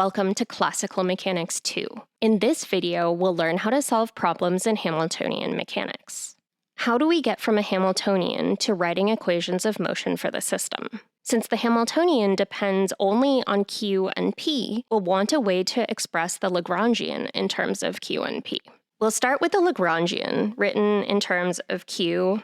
Welcome to Classical Mechanics 2. In this video, we'll learn how to solve problems in Hamiltonian mechanics. How do we get from a Hamiltonian to writing equations of motion for the system? Since the Hamiltonian depends only on Q and P, we'll want a way to express the Lagrangian in terms of Q and P. We'll start with the Lagrangian, written in terms of Q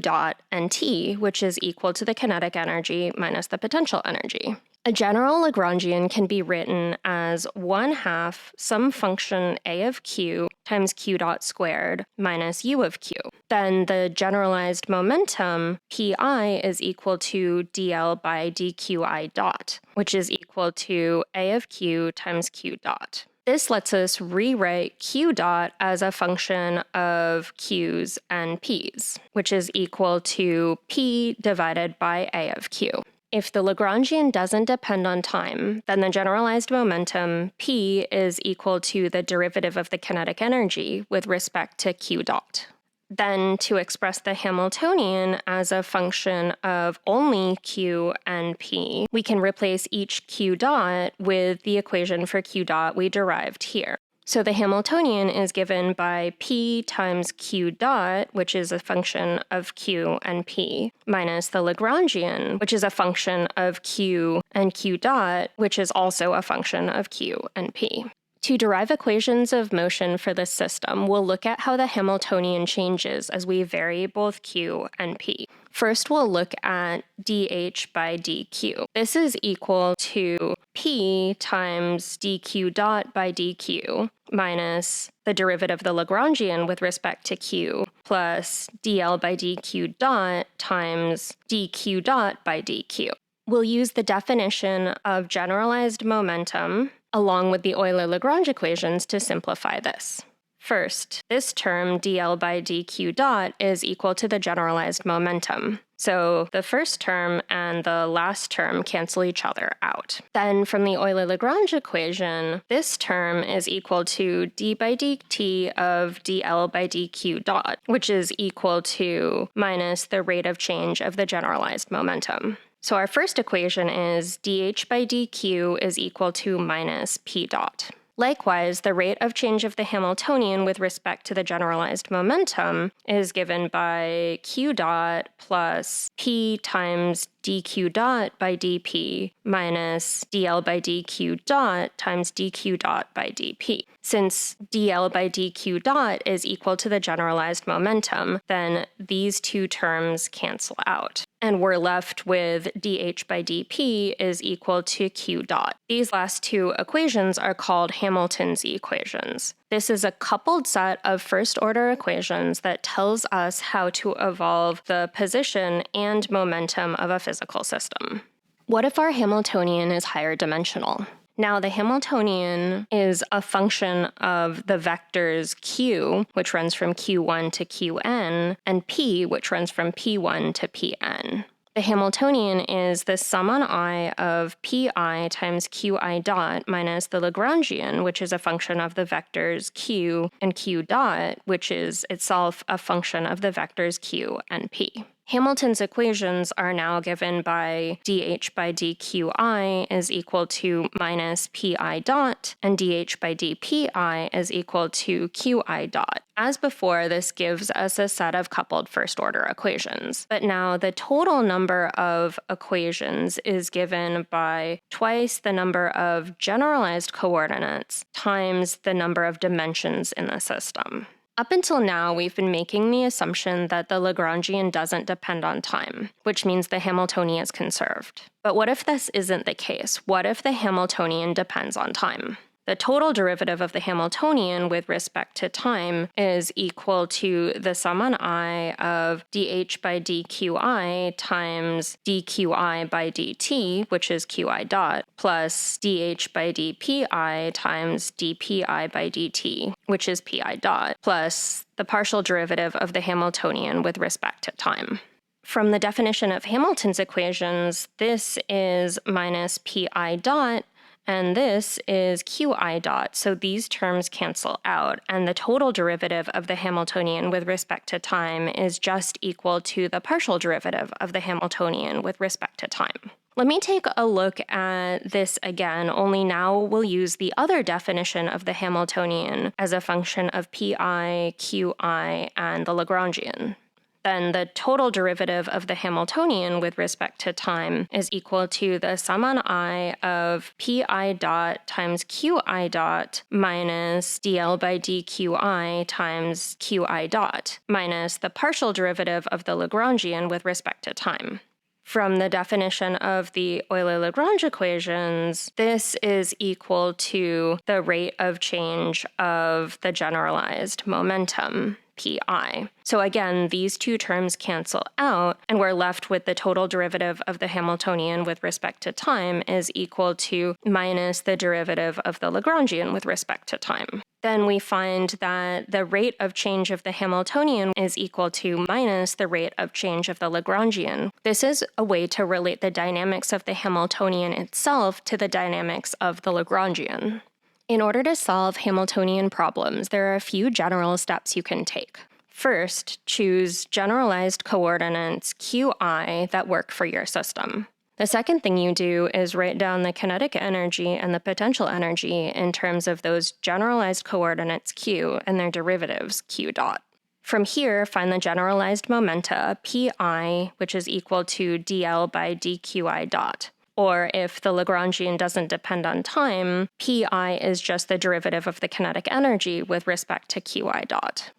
dot, and T, which is equal to the kinetic energy minus the potential energy. A general Lagrangian can be written as 1/2 some function a of q times q dot squared minus u of q. Then the generalized momentum, pi, is equal to dl by dqi dot, which is equal to a of q times q dot. This lets us rewrite q dot as a function of q's and p's, which is equal to p divided by a of q. If the Lagrangian doesn't depend on time, then the generalized momentum, p, is equal to the derivative of the kinetic energy with respect to q dot. Then, to express the Hamiltonian as a function of only q and p, we can replace each q dot with the equation for q dot we derived here. So the Hamiltonian is given by p times q dot, which is a function of q and p, minus the Lagrangian, which is a function of q and q dot, which is also a function of q and p. To derive equations of motion for this system, we'll look at how the Hamiltonian changes as we vary both q and p. First, we'll look at dH by dq. This is equal to p times dq dot by dq minus the derivative of the Lagrangian with respect to q plus dl by dq dot times dq dot by dq. We'll use the definition of generalized momentum along with the Euler-Lagrange equations to simplify this. First, this term dl by dq dot is equal to the generalized momentum. So the first term and the last term cancel each other out. Then from the Euler-Lagrange equation, this term is equal to d by dt of dl by dq dot, which is equal to minus the rate of change of the generalized momentum. So our first equation is dH by dq is equal to minus p dot. Likewise, the rate of change of the Hamiltonian with respect to the generalized momentum is given by q dot plus p times dq dot by dp minus dl by dq dot times dq dot by dp. Since dl by dq dot is equal to the generalized momentum, then these two terms cancel out. And we're left with dH by dP is equal to q dot. These last two equations are called Hamilton's equations. This is a coupled set of first-order equations that tells us how to evolve the position and momentum of a physical system. What if our Hamiltonian is higher dimensional? Now, the Hamiltonian is a function of the vectors q, which runs from q1 to qn, and p, which runs from p1 to pn. The Hamiltonian is the sum on I of pi times qi dot minus the Lagrangian, which is a function of the vectors q and q dot, which is itself a function of the vectors q and p. Hamilton's equations are now given by dH by dqi is equal to minus pi dot, and dH by dpi is equal to qi dot. As before, this gives us a set of coupled first-order equations. But now the total number of equations is given by twice the number of generalized coordinates times the number of dimensions in the system. Up until now, we've been making the assumption that the Lagrangian doesn't depend on time, which means the Hamiltonian is conserved. But what if this isn't the case? What if the Hamiltonian depends on time? The total derivative of the Hamiltonian with respect to time is equal to the sum on I of dH by dqi times dqi by dt, which is qi dot, plus dH by dpi times dpi by dt, which is pi dot, plus the partial derivative of the Hamiltonian with respect to time. From the definition of Hamilton's equations, this is minus pi dot, and this is qi dot, so these terms cancel out, and the total derivative of the Hamiltonian with respect to time is just equal to the partial derivative of the Hamiltonian with respect to time. Let me take a look at this again, only now we'll use the other definition of the Hamiltonian as a function of pi, qi, and the Lagrangian. Then the total derivative of the Hamiltonian with respect to time is equal to the sum on I of pi dot times qi dot minus dl by dqi times qi dot minus the partial derivative of the Lagrangian with respect to time. From the definition of the Euler-Lagrange equations, this is equal to the rate of change of the generalized momentum, pi. So again, these two terms cancel out, and we're left with the total derivative of the Hamiltonian with respect to time is equal to minus the derivative of the Lagrangian with respect to time. Then we find that the rate of change of the Hamiltonian is equal to minus the rate of change of the Lagrangian. This is a way to relate the dynamics of the Hamiltonian itself to the dynamics of the Lagrangian. In order to solve Hamiltonian problems, there are a few general steps you can take. First, choose generalized coordinates qi that work for your system. The second thing you do is write down the kinetic energy and the potential energy in terms of those generalized coordinates q and their derivatives q dot. From here, find the generalized momenta pi, which is equal to dl by dqi dot. Or if the Lagrangian doesn't depend on time, pi is just the derivative of the kinetic energy with respect to qi dot.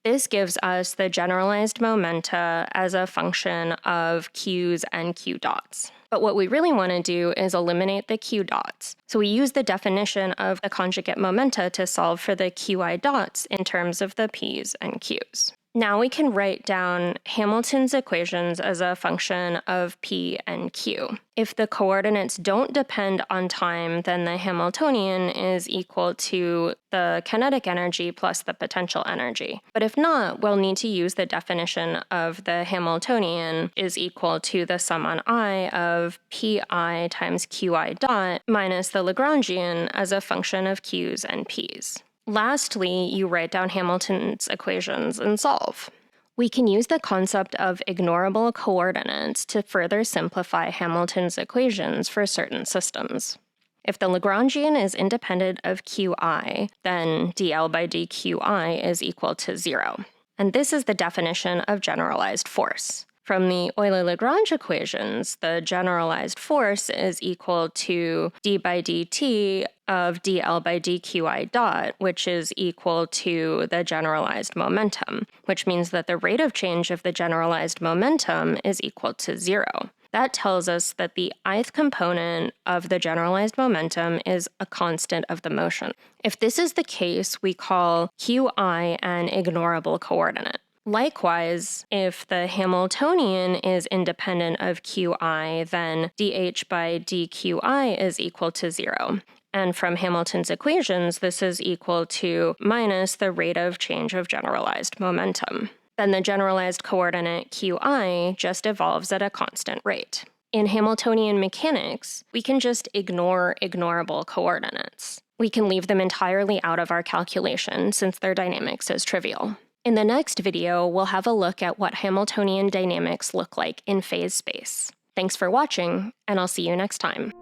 This gives us the generalized momenta as a function of q's and q dots. But what we really want to do is eliminate the q dots. So we use the definition of the conjugate momenta to solve for the qi dots in terms of the p's and q's. Now we can write down Hamilton's equations as a function of p and q. If the coordinates don't depend on time, then the Hamiltonian is equal to the kinetic energy plus the potential energy. But if not, we'll need to use the definition of the Hamiltonian is equal to the sum on I of pi times qi dot minus the Lagrangian as a function of q's and p's. Lastly, you write down Hamilton's equations and solve. We can use the concept of ignorable coordinates to further simplify Hamilton's equations for certain systems. If the Lagrangian is independent of qi, then dl by dqi is equal to 0. And this is the definition of generalized force. From the Euler-Lagrange equations, the generalized force is equal to d by dt of dl by dqi dot, which is equal to the generalized momentum, which means that the rate of change of the generalized momentum is equal to 0. That tells us that the ith component of the generalized momentum is a constant of the motion. If this is the case, we call qi an ignorable coordinate. Likewise, if the Hamiltonian is independent of qi, then dh by dqi is equal to 0. And from Hamilton's equations, this is equal to minus the rate of change of generalized momentum. Then the generalized coordinate qi just evolves at a constant rate. In Hamiltonian mechanics, we can just ignore ignorable coordinates. We can leave them entirely out of our calculation since their dynamics is trivial. In the next video, we'll have a look at what Hamiltonian dynamics look like in phase space. Thanks for watching, and I'll see you next time.